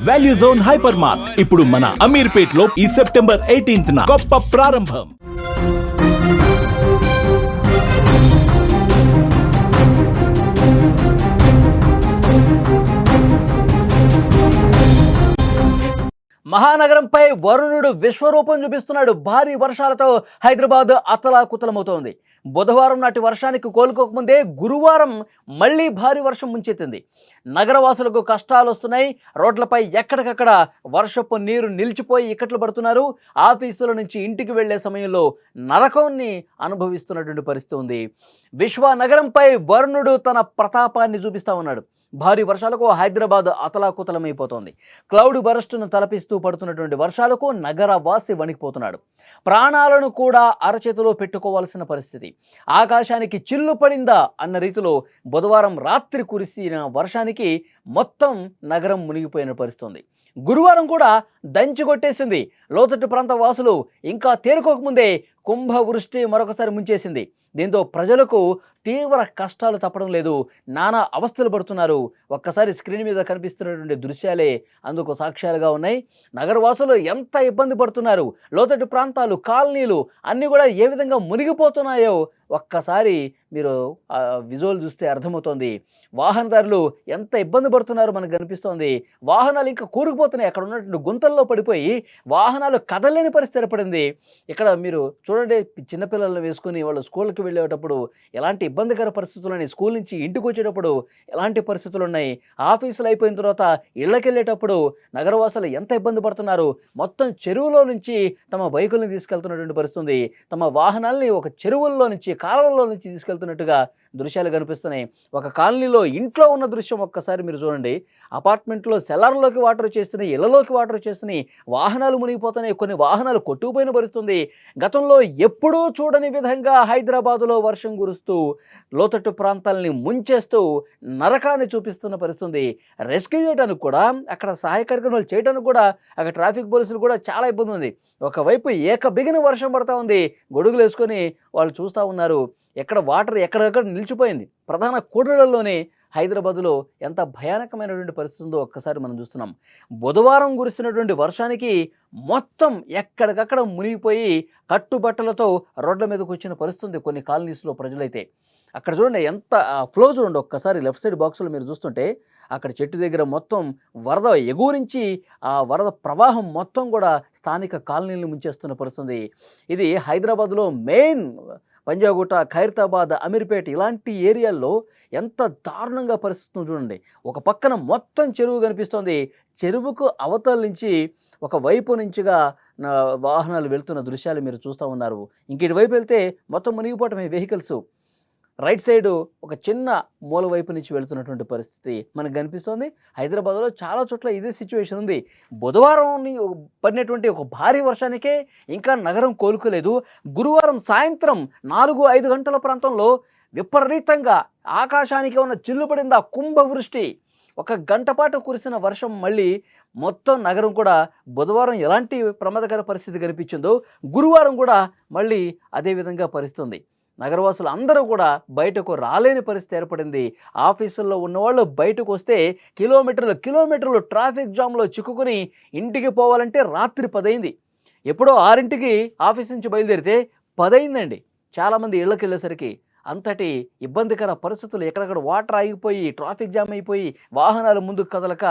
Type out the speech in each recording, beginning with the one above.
Value zone hyper mart ఇప్పుడు మన అమీర్పేట్ లో ఈ సెప్టెంబర్ 18న గొప్ప ప్రారంభం. మహానగరంపై వరుణుడు విశ్వరూపం చూపిస్తున్నాడు. భారీ వర్షాలతో హైదరాబాద్ అతలాకుతలమవుతోంది. బుధవారం నాటి వర్షానికి కోలుకోకముందే గురువారం మళ్లీ భారీ వర్షం ముంచెత్తింది. నగరవాసులకు కష్టాలు వస్తున్నాయి. రోడ్లపై ఎక్కడికక్కడ వర్షపు నీరు నిలిచిపోయి ఇక్కట్లు పడుతున్నారు. ఆఫీసుల నుంచి ఇంటికి వెళ్లే సమయంలో నరకాన్ని అనుభవిస్తున్నటువంటి పరిస్థితి ఉంది. విశ్వనగరంపై వరుణుడు తన ప్రతాపాన్ని చూపిస్తా ఉన్నాడు. భారీ వర్షాలకు హైదరాబాద్ అతలాకుతలమైపోతోంది. క్లౌడ్ బరస్టును తలపిస్తూ పడుతున్నటువంటి వర్షాలకు నగరవాసి వణికిపోతున్నాడు. ప్రాణాలను కూడా అరచేతిలో పెట్టుకోవాల్సిన పరిస్థితి. ఆకాశానికి చిల్లు పడిందా అన్న రీతిలో బుధవారం రాత్రి కురిసిన వర్షానికి మొత్తం నగరం మునిగిపోయిన పరిస్థితి. గురువారం కూడా దంచి కొట్టేసింది. లోతట్టు ప్రాంత వాసులు ఇంకా తేరుకోకముందే కుంభవృష్టి మరొకసారి ముంచేసింది. దీంతో ప్రజలకు తీవ్ర కష్టాలు తప్పడం లేదు. నానా అవస్థలు పడుతున్నారు. ఒక్కసారి స్క్రీన్ మీద కనిపిస్తున్నటువంటి దృశ్యాలే అందుకు సాక్ష్యాలుగా ఉన్నాయి. నగరవాసులు ఎంత ఇబ్బంది పడుతున్నారు, లోతట్టు ప్రాంతాలు, కాలనీలు అన్నీ కూడా ఏ విధంగా మునిగిపోతున్నాయో ఒక్కసారి మీరు విజువల్ చూస్తే అర్థమవుతోంది. వాహనదారులు ఎంత ఇబ్బంది పడుతున్నారో మనకు కనిపిస్తోంది. వాహనాలు ఇంకా కూరుకుపోతున్నాయి. అక్కడ ఉన్నటువంటి గుంతల్లో పడిపోయి వాహనాలు కదలేని పరిస్థితి ఏర్పడింది. ఇక్కడ మీరు చూడండి, చిన్నపిల్లలను వేసుకుని వాళ్ళు స్కూల్కి వెళ్ళేటప్పుడు ఎలాంటి ఇబ్బందికర పరిస్థితులు ఉన్నాయి. స్కూల్ నుంచి ఇంటికి వచ్చేటప్పుడు ఎలాంటి పరిస్థితులు ఉన్నాయి. ఆఫీసులు అయిపోయిన తర్వాత ఇళ్ళకి వెళ్ళేటప్పుడు నగరవాసులు ఎంత ఇబ్బంది పడుతున్నారు. మొత్తం చెరువులో నుంచి తమ బైకుల్ని తీసుకెళ్తున్నటువంటి పరిస్థితి. తమ వాహనాల్ని ఒక చెరువుల్లో నుంచి, కాలువల్లో నుంచి తీసుకెళ్తున్నట్టుగా దృశ్యాలు కనిపిస్తున్నాయి. ఒక కాలనీలో ఇంట్లో ఉన్న దృశ్యం ఒక్కసారి మీరు చూడండి. అపార్ట్మెంట్లో సెల్లార్లోకి వాటర్ వచ్చేస్తున్నాయి, ఇళ్లలోకి వాటర్ వచ్చేస్తున్నాయి, వాహనాలు మునిగిపోతున్నాయి, కొన్ని వాహనాలు కొట్టుకుపోయిన పరిస్థితుంది. గతంలో ఎప్పుడూ చూడని విధంగా హైదరాబాదులో వర్షం కురుస్తూ లోతట్టు ప్రాంతాలని ముంచేస్తూ నరకాన్ని చూపిస్తున్న పరిస్థితుంది. రెస్క్యూ చేయడానికి కూడా, అక్కడ సహాయ కార్యక్రమాలు చేయడానికి కూడా అక్కడ ట్రాఫిక్ పోలీసులు కూడా చాలా ఇబ్బంది ఉంది. ఒకవైపు ఏకబిగిన వర్షం పడతా ఉంది, గొడుగులు వేసుకొని వాళ్ళు చూస్తూ ఉన్నారు. ఎక్కడ వాటర్ ఎక్కడెక్కడ నిలిచిపోయింది. ప్రధాన కూడళ్లలోనే హైదరాబాదులో ఎంత భయానకమైనటువంటి పరిస్థితి ఉందో ఒక్కసారి మనం చూస్తున్నాం. బుధవారం కురుస్తున్నటువంటి వర్షానికి మొత్తం ఎక్కడికక్కడ మునిగిపోయి కట్టుబట్టలతో రోడ్ల మీదకి వచ్చిన పరిస్థితి కొన్ని కాలనీస్లో ప్రజలైతే. అక్కడ చూడండి ఎంత ఫ్లో చూడండి. ఒక్కసారి లెఫ్ట్ సైడ్ బాక్స్లో మీరు చూస్తుంటే అక్కడ చెట్టు దగ్గర మొత్తం వరద ఎగువ నుంచి ఆ వరద ప్రవాహం మొత్తం కూడా స్థానిక కాలనీలను ముంచేస్తున్న పరిస్థితి. ఇది హైదరాబాద్లో మెయిన్ పంజాగుట్ట, ఖైరతాబాద్, అమీర్పేట్ ఇలాంటి ఏరియాల్లో ఎంత దారుణంగా పరిస్థితి చూడండి. ఒక పక్కన మొత్తం చెరువు కనిపిస్తోంది. చెరువుకు అవతల నుంచి ఒక వైపు నుంచిగా వాహనాలు వెళ్తున్న దృశ్యాలు మీరు చూస్తూ ఉన్నారు. ఇంక ఇటువైపు వెళ్తే మొత్తం మునిగిపోవటమే వెహికల్స్. రైట్ సైడ్ ఒక చిన్న మూల వైపు నుంచి వెళుతున్నటువంటి పరిస్థితి మనకు కనిపిస్తోంది. హైదరాబాద్లో చాలా చోట్ల ఇదే సిచ్యువేషన్ ఉంది. బుధవారం పడినటువంటి ఒక భారీ వర్షానికే ఇంకా నగరం కోలుకోలేదు. గురువారం సాయంత్రం 4-5 గంటల ప్రాంతంలో విపరీతంగా ఆకాశానికి ఉన్న చిల్లుపడింది ఆ కుంభవృష్టి. ఒక గంట పాటు కురిసిన వర్షం మళ్ళీ మొత్తం నగరం కూడా బుధవారం ఎలాంటి ప్రమాదకర పరిస్థితి కనిపించిందో గురువారం కూడా మళ్ళీ అదే విధంగా పరిస్థితుంది. నగరవాసులు అందరూ కూడా బయటకు రాలేని పరిస్థితి ఏర్పడింది. ఆఫీసుల్లో ఉన్నవాళ్ళు బయటకు వస్తే కిలోమీటర్లు ట్రాఫిక్ జామ్లో చిక్కుకుని ఇంటికి పోవాలంటే రాత్రి 10 అయింది. ఎప్పుడో 6ంటికి ఆఫీస్ నుంచి బయలుదేరితే 10 అయిందండి. చాలామంది ఇళ్ళకి వెళ్ళేసరికి అంతటి ఇబ్బందికర పరిస్థితులు. ఎక్కడక్కడ వాటర్ ఆగిపోయి ట్రాఫిక్ జామ్ అయిపోయి వాహనాలు ముందుకు కదలక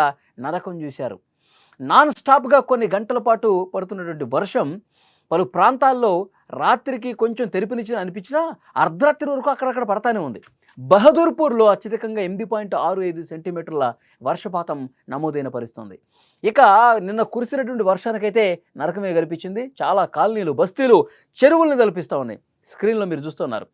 నరకం చూశారు. నాన్ స్టాప్గా కొన్ని గంటల పాటు పడుతున్నటువంటి వర్షం పలు ప్రాంతాల్లో రాత్రికి కొంచెం అనిపించినా అర్ధరాత్రి వరకు అక్కడక్కడ పడతానే ఉంది. బహదూర్పూర్లో అత్యధికంగా 8.65 సెంటీమీటర్ల వర్షపాతం నమోదైన పరిస్థితుంది. ఇక నిన్న కురిసినటువంటి వర్షానికైతే నరకమే కనిపించింది. చాలా కాలనీలు, బస్తీలు చెరువుల్ని తలపిస్తూ ఉన్నాయి. స్క్రీన్లో మీరు చూస్తున్నారు.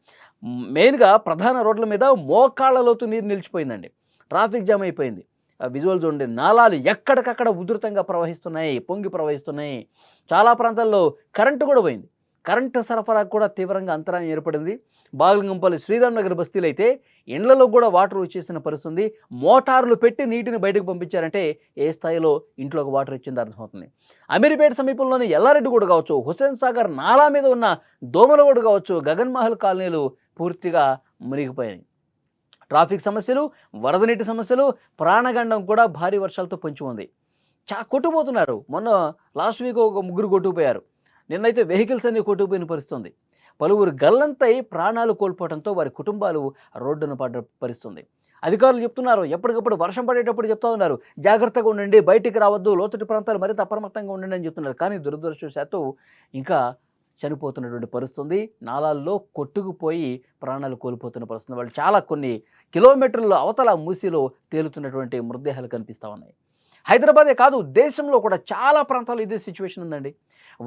మెయిన్గా ప్రధాన రోడ్ల మీద మోకాళ్ళ లోతు నీరు నిలిచిపోయిందండి. ట్రాఫిక్ జామ్ అయిపోయింది. విజువల్ చూడండి. నాలాలు ఎక్కడికక్కడ ఉధృతంగా ప్రవహిస్తున్నాయి, పొంగి ప్రవహిస్తున్నాయి. చాలా ప్రాంతాల్లో కరెంటు కూడా పోయింది. కరెంటు సరఫరా కూడా తీవ్రంగా అంతరాయం ఏర్పడింది. బాగలింగంపల్లి, శ్రీరామ్ నగర్ బస్తీలు అయితే ఇండ్లలో కూడా వాటర్ వచ్చేసిన పరిస్థితుంది. మోటార్లు పెట్టి నీటిని బయటకు పంపించారంటే ఏ స్థాయిలో ఇంట్లోకి వాటర్ ఇచ్చిందో అర్థమవుతుంది. అమీర్పేట సమీపంలోని ఎల్లారెడ్డిగూడ కావచ్చు, హుస్సేన్ సాగర్ నాలా మీద ఉన్న దోమలగూడ కావచ్చు, గగన్ మహల్ కాలనీలు పూర్తిగా మునిగిపోయాయి. ట్రాఫిక్ సమస్యలు, వరద నీటి సమస్యలు, ప్రాణగండం కూడా భారీ వర్షాలతో పొంచి ఉంది. కొట్టుకుపోతున్నారు. మొన్న లాస్ట్ వీక్ ఒక ముగ్గురు కొట్టుకుపోయారు. నిన్నైతే వెహికల్స్ అన్నీ కొట్టుకుపోయిన పరిస్థితి ఉంది. పలువురు గల్లంతై ప్రాణాలు కోల్పోవడంతో వారి కుటుంబాలు రోడ్డున పడ్డ పరిస్థితుంది. అధికారులు చెప్తున్నారు, ఎప్పటికప్పుడు వర్షం పడేటప్పుడు చెప్తా ఉన్నారు, జాగ్రత్తగా ఉండండి, బయటికి రావద్దు, లోతట్టు ప్రాంతాలు మరింత అప్రమత్తంగా ఉండండి అని చెప్తున్నారు. కానీ దురదృష్టవశాత్తు ఇంకా చనిపోతున్నటువంటి పరిస్థితి ఉంది. నాలాల్లో కొట్టుకుపోయి ప్రాణాలు కోల్పోతున్న పరిస్థితి. వాళ్ళు చాలా కొన్ని కిలోమీటర్ల అవతల మూసీలో తేలుతున్నటువంటి మృతదేహాలు కనిపిస్తూ ఉన్నాయి. హైదరాబాదే కాదు, దేశంలో కూడా చాలా ప్రాంతాలు ఇదే సిచ్యువేషన్ ఉందండి.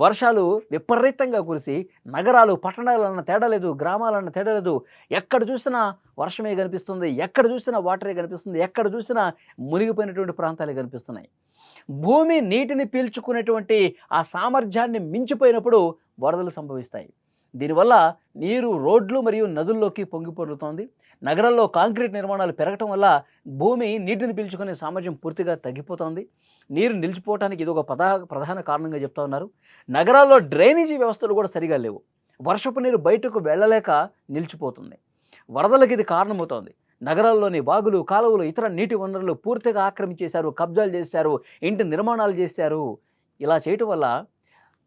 వర్షాలు విపరీతంగా కురిసి నగరాలు పట్టణాలన్న తేడా లేదు, గ్రామాలన్న తేడా లేదు. ఎక్కడ చూసినా వర్షమే కనిపిస్తుంది, ఎక్కడ చూసినా వాటరే కనిపిస్తుంది, ఎక్కడ చూసినా మునిగిపోయినటువంటి ప్రాంతాలే కనిపిస్తున్నాయి. భూమి నీటిని పీల్చుకునేటువంటి ఆ సామర్థ్యాన్ని మించిపోయినప్పుడు వరదలు సంభవిస్తాయి. దీనివల్ల నీరు రోడ్లు మరియు నదుల్లోకి పొంగి పొర్లుతోంది. నగరాల్లో కాంక్రీట్ నిర్మాణాలు పెరగటం వల్ల భూమి నీటిని పీల్చుకునే సామర్థ్యం పూర్తిగా తగ్గిపోతోంది. నీరు నిలిచిపోవటానికి ఇది ఒక ప్రధాన కారణంగా చెప్తా ఉన్నారు. నగరాల్లో డ్రైనేజీ వ్యవస్థలు కూడా సరిగా లేవు. వర్షపు నీరు బయటకు వెళ్ళలేక నిలిచిపోతుంది. వరదలకు ఇది కారణమవుతోంది. నగరాల్లోని వాగులు, కాలువలు, ఇతర నీటి వనరులు పూర్తిగా ఆక్రమించేశారు, కబ్జాలు చేశారు, ఇంటి నిర్మాణాలు చేశారు. ఇలా చేయటం వల్ల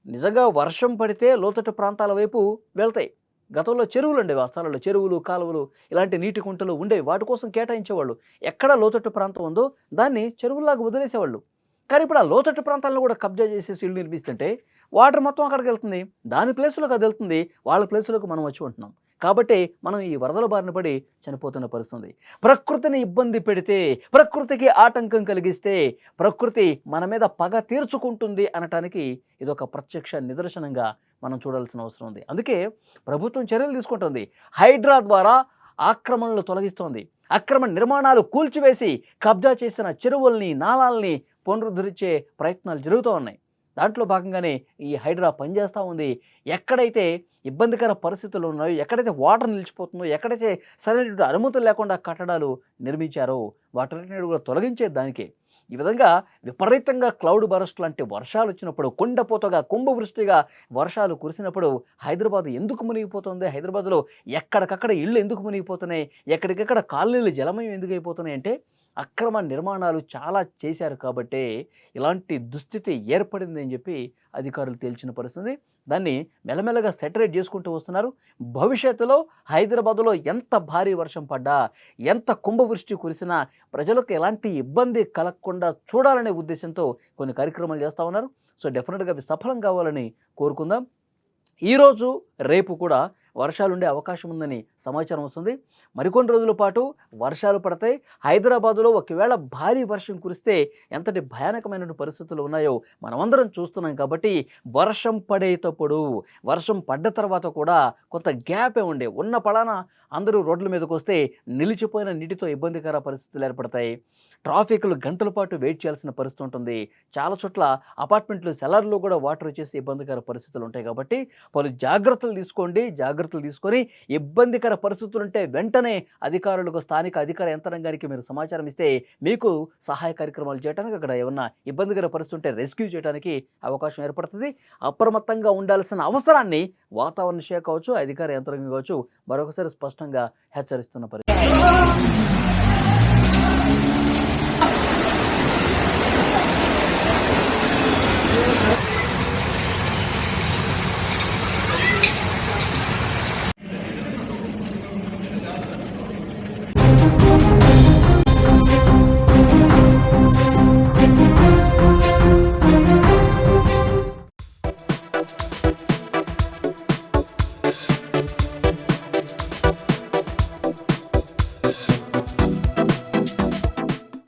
నిజంగా వర్షం పడితే లోతట్టు ప్రాంతాల వైపు వెళ్తాయి. గతంలో చెరువులు ఉండేవి, ఆ స్థలాల్లో చెరువులు, కాలువలు, ఇలాంటి నీటి కుంటలు ఉండేవి. వాటి కోసం కేటాయించేవాళ్ళు. ఎక్కడ లోతట్టు ప్రాంతం ఉందో దాన్ని చెరువుల్లాగా వదిలేసేవాళ్ళు. కానీ ఇప్పుడు ఆ లోతట్టు ప్రాంతాలను కూడా కబ్జా చేసేసి ఇల్లు నిర్మిస్తుంటే వాటర్ మొత్తం అక్కడికి వెళ్తుంది. దాని ప్లేసులోకి అది వెళ్తుంది, వాళ్ళ ప్లేసులోకి మనం వచ్చి ఉంటున్నాం. కాబట్టి మనం ఈ వరదల బారిన పడి చనిపోతున్న పరిస్థితి. ప్రకృతిని ఇబ్బంది పెడితే, ప్రకృతికి ఆటంకం కలిగిస్తే ప్రకృతి మన మీద పగ తీర్చుకుంటుంది అనటానికి ఇదొక ప్రత్యక్ష నిదర్శనంగా మనం చూడాల్సిన అవసరం ఉంది. అందుకే ప్రభుత్వం చర్యలు తీసుకుంటుంది. హైడ్రా ద్వారా ఆక్రమణలు తొలగిస్తోంది. అక్రమ నిర్మాణాలు కూల్చివేసి కబ్జా చేసిన చెరువుల్ని, నాలాల్ని పునరుద్ధరించే ప్రయత్నాలు జరుగుతూ ఉన్నాయి. దాంట్లో భాగంగానే ఈ హైడ్రా పనిచేస్తూ ఉంది. ఎక్కడైతే ఇబ్బందికర పరిస్థితులు ఉన్నాయో, ఎక్కడైతే వాటర్ నిలిచిపోతుందో, ఎక్కడైతే సరైనటువంటి అనుమతులు లేకుండా కట్టడాలు నిర్మించారో వాటన్నిటిని కూడా తొలగించే దానికే. ఈ విధంగా విపరీతంగా క్లౌడ్ బరస్ట్ లాంటి వర్షాలు వచ్చినప్పుడు, కుండపోతగా కుంభవృష్టిగా వర్షాలు కురిసినప్పుడు హైదరాబాద్ ఎందుకు మునిగిపోతుంది? హైదరాబాద్లో ఎక్కడికక్కడ ఇళ్ళు ఎందుకు మునిగిపోతున్నాయి? ఎక్కడికక్కడ కాలనీలు జలమయం ఎందుకు అయిపోతున్నాయి అంటే అక్రమ నిర్మాణాలు చాలా చేశారు కాబట్టే ఇలాంటి దుస్థితి ఏర్పడింది అని చెప్పి అధికారులు తేల్చిన పరిస్థితి. దాన్ని మెల్లమెల్లగా సెటరేట్ చేసుకుంటూ వస్తున్నారు. భవిష్యత్తులో హైదరాబాద్లో ఎంత భారీ వర్షం పడ్డా, ఎంత కుంభవృష్టి కురిసినా ప్రజలకు ఎలాంటి ఇబ్బంది కలగకుండా చూడాలనే ఉద్దేశంతో కొన్ని కార్యక్రమాలు చేస్తూ ఉన్నారు. సో డెఫినెట్గా అవి సఫలం కావాలని కోరుకుందాం. ఈరోజు రేపు కూడా వర్షాలు ఉండే అవకాశం ఉందని సమాచారం వస్తుంది. మరికొన్ని రోజుల పాటు వర్షాలు పడతాయి. హైదరాబాదులో ఒకవేళ భారీ వర్షం కురిస్తే ఎంతటి భయానకమైన పరిస్థితులు ఉన్నాయో మనమందరం చూస్తున్నాం. కాబట్టి వర్షం పడేటప్పుడు, వర్షం పడ్డ తర్వాత కూడా కొంత గ్యాపే ఉండే ఉన్న పలానా అందరూ రోడ్ల మీదకి వస్తే నిలిచిపోయిన నీటితో ఇబ్బందికర పరిస్థితులు ఏర్పడతాయి. ట్రాఫిక్లు గంటల పాటు వెయిట్ చేయాల్సిన పరిస్థితి ఉంటుంది. చాలా చోట్ల అపార్ట్మెంట్లు, సెలర్లు కూడా వాటర్ వచ్చేసి ఇబ్బందికర పరిస్థితులు ఉంటాయి. కాబట్టి పలు జాగ్రత్తలు తీసుకోండి. జాగ్రత్తలు తీసుకొని ఇబ్బందికర పరిస్థితులు ఉంటే వెంటనే అధికారులకు, స్థానిక అధికార యంత్రాంగానికి మీరు సమాచారం ఇస్తే మీకు సహాయ కార్యక్రమాలు చేయడానికి, అక్కడ ఏమన్నా ఇబ్బందికర పరిస్థితి ఉంటే రెస్క్యూ చేయడానికి అవకాశం ఏర్పడుతుంది. అప్రమత్తంగా ఉండాల్సిన అవసరాన్ని వాతావరణ శాఖ కావచ్చు, అధికార యంత్రాంగం కావచ్చు మరొకసారి స్పష్టంగా హెచ్చరిస్తున్న పరిస్థితి.